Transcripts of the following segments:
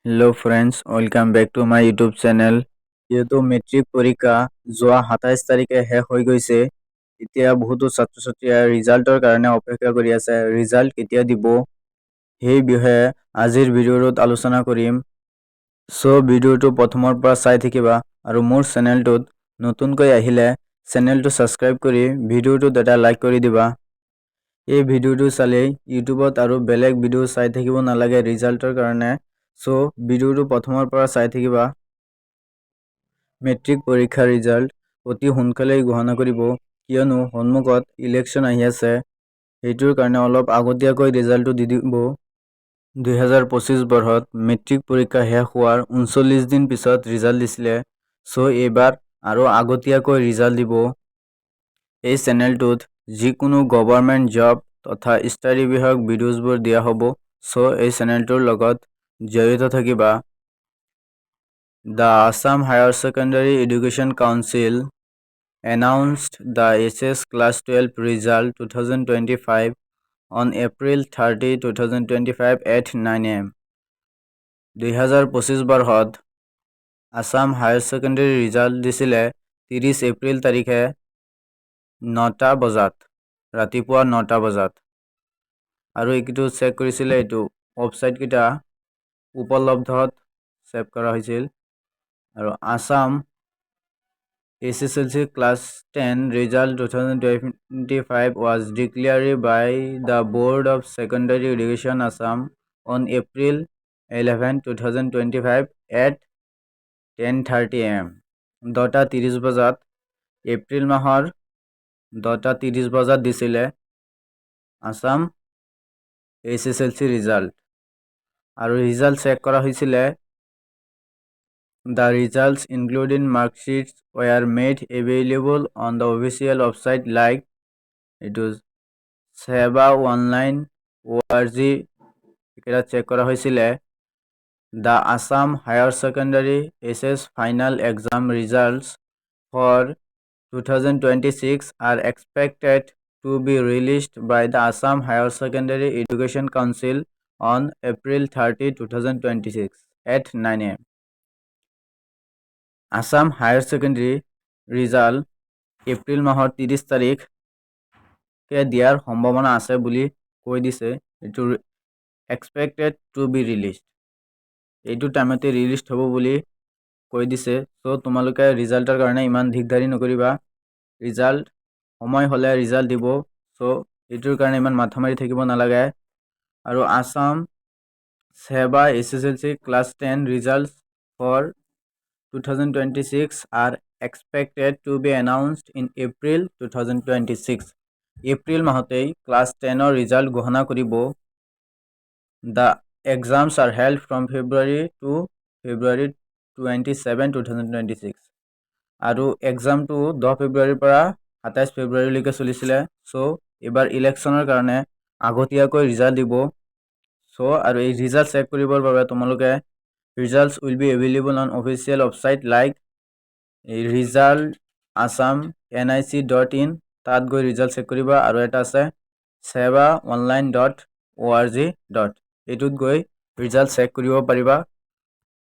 Hello friends, welcome back to my YouTube channel. যেহেতু matric পৰীক্ষা যোৱা 27 তাৰিখে শেষ হৈ গৈছে, এতিয়া বহুতো ছাত্ৰ-ছাত্ৰীয়ে ৰিজাল্টৰ কাৰণে অপেক্ষা কৰি আছে। ৰিজাল্ট কেতিয়া দিব সেই বিষয়ে আজিৰ ভিডিঅ'টোত আলোচনা কৰিম। সো ভিডিঅ'টো প্ৰথমৰ পৰা চাই থাকিবা আৰু মোৰ চেনেলটোত নতুনকৈ আহিলে চেনেলটো সাবস্ক্ৰাইব কৰি ভিডিঅ'টোত এটা লাইক কৰি দিবা। এই ভিডিঅ'টো চালে ইউটিউবত আৰু বেলেগ ভিডিঅ' চাই থাকিব নালাগে ৰিজাল্টৰ কাৰণে। সো ভিডিঅ'টো প্ৰথমৰ পৰা চাই থাকিবা। মেট্ৰিক পৰীক্ষাৰ ৰিজাল্ট অতি সোনকালেই ঘোষণা কৰিব, কিয়নো সন্মুখত ইলেকশ্যন আহি আছে। সেইটোৰ কাৰণে অলপ আগতীয়াকৈ ৰিজাল্টটো দি দিব। 2025 বৰ্ষত মেট্ৰিক পৰীক্ষা শেষ হোৱাৰ 39 দিন পিছত ৰিজাল্ট দিছিলে। সো এইবাৰ আৰু আগতীয়াকৈ ৰিজাল্ট দিব। এই চেনেলটোত যিকোনো গভৰ্ণমেণ্ট জব তথা ষ্টাডি বিষয়ক ভিডিঅ'জবোৰ দিয়া হ'ব। সো এই চেনেলটোৰ লগত জড়িত থাকিবা। The Assam Higher Secondary Education Council announced the SS Class 12 result 2025 on April 30, 2025 at 9 AM. 2025 বৰ্ষত আসাম হায়াৰ ছেকেণ্ডাৰী ৰিজাল্ট দিছিলে 30 এপ্ৰিল তাৰিখে 9টা বজাত, ৰাতিপুৱা 9টা বজাত। আৰু এইটো চেক কৰিছিলে, এইটো ৱেবছাইটকেইটা উপলব্ধত সেভ কৰা হৈছিল। আৰু Assam SSLC Class 10 result 2025 was declared by the Board of Secondary Education Assam on April 11, 2025 at 10:30 AM. 10:30 বজাত, এপ্ৰিল মাহৰ 10:30 বজাত দিছিলে আসাম SSLC ৰিজাল্ট। আৰু ৰিজাল্ট চেক কৰা হৈছিলে। The results including mark sheets were made available on the official website like it was Seva Online ORG এটা check কৰা হৈছিলে। The Assam Higher Secondary SS Final Exam results for 2026 are expected to be released by the Assam Higher Secondary Education Council on April 30, 2026 at 9 AM. Assam higher secondary result April মাহৰ 30 তাৰিখে দিয়াৰ সম্ভাৱনা আছে বুলি কৈ দিছে। এইটো এক্সপেক্টেড টু বি ৰিলিজড, এইটো টাইমতে ৰিলিজ হ'ব বুলি কৈ দিছে। সো তোমালোকে ৰিজাল্টৰ কাৰণে ইমান দিগদাৰি নকৰিবা, ৰিজাল্ট সময় হ'লে ৰিজাল্ট দিব। সো এইটোৰ কাৰণে ইমান মাথা মাৰি থাকিব নালাগে। আৰু আসাম সেৱা SSLC Class 10 results for 2026 are expected to be announced in April 2026. April মাহতেই ক্লাছ 10ৰ ৰিজাল্ট ঘোষণা কৰিব। The exams are held from February to February 27, 2026. আৰু এক্সামটো 10 ফেব্ৰুৱাৰীৰ পৰা 27 ফেব্ৰুৱাৰীলৈকে চলিছিলে। সো এবাৰ ইলেকশ্যনৰ কাৰণে আগতীয়াকৈ ৰিজাল্ট দিব। সো আৰু এই ৰিজাল্ট চেক কৰিবৰ বাবে তোমালোকে results will be available on official website like resultassam.nic.in, তাত গৈ ৰিজাল্ট চেক কৰিবা। আৰু এটা আছে sevaonline.org, এইটোত গৈ ৰিজাল্ট চেক কৰিব পাৰিবা।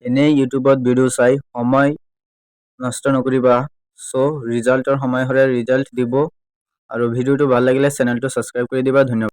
এনেই ইউটিউবত ভিডিঅ' চাই সময় নষ্ট নকৰিবা। সো ৰিজাল্টৰ সময় হ'লে ৰিজাল্ট দিব। আৰু ভিডিঅ'টো ভাল লাগিলে চেনেলটো সাবস্ক্ৰাইব কৰি দিবা। ধন্যবাদ।